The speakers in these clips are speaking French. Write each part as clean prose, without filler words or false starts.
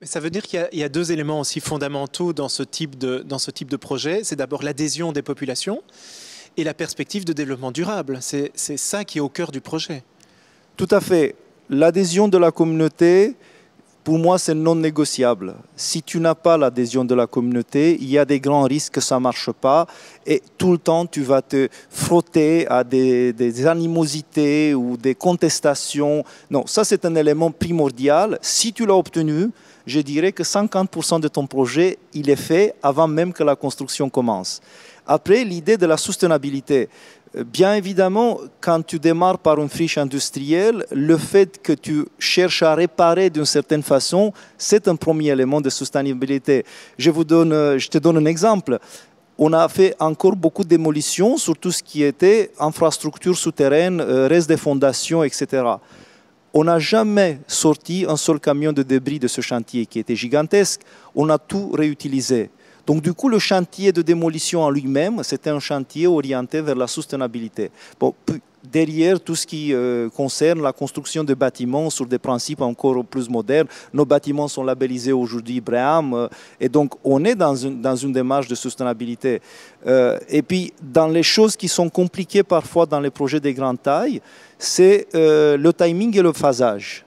Mais ça veut dire qu'il y a deux éléments aussi fondamentaux dans ce type de projet. C'est d'abord l'adhésion des populations et la perspective de développement durable. C'est ça qui est au cœur du projet. Tout à fait. L'adhésion de la communauté, pour moi, c'est non négociable. Si tu n'as pas l'adhésion de la communauté, il y a des grands risques que ça ne marche pas et tout le temps, tu vas te frotter à des animosités ou des contestations. Non, ça, c'est un élément primordial. Si tu l'as obtenu, je dirais que 50% de ton projet, il est fait avant même que la construction commence. Après, l'idée de la soutenabilité. Bien évidemment, quand tu démarres par une friche industrielle, le fait que tu cherches à réparer d'une certaine façon, c'est un premier élément de soutenabilité. Je te donne un exemple. On a fait encore beaucoup de démolitions sur tout ce qui était infrastructure souterraine, reste des fondations, etc. On n'a jamais sorti un seul camion de débris de ce chantier qui était gigantesque. On a tout réutilisé. Donc du coup, le chantier de démolition en lui-même, c'était un chantier orienté vers la soutenabilité. Bon, derrière, tout ce qui concerne la construction de bâtiments sur des principes encore plus modernes, nos bâtiments sont labellisés aujourd'hui BREEAM, et donc on est dans une démarche de soutenabilité. Et puis, dans les choses qui sont compliquées parfois dans les projets de grande taille, c'est le timing et le phasage.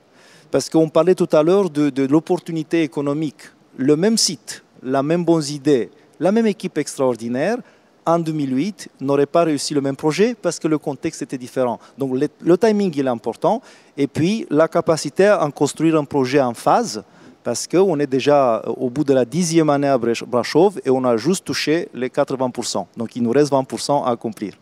Parce qu'on parlait tout à l'heure de l'opportunité économique. Le même site, la même bonne idée, la même équipe extraordinaire, en 2008, n'aurait pas réussi le même projet parce que le contexte était différent. Donc le timing il est important et puis la capacité à en construire un projet en phase parce qu'on est déjà au bout de la 10e année à Brașov et on a juste touché les 80%. Donc il nous reste 20% à accomplir.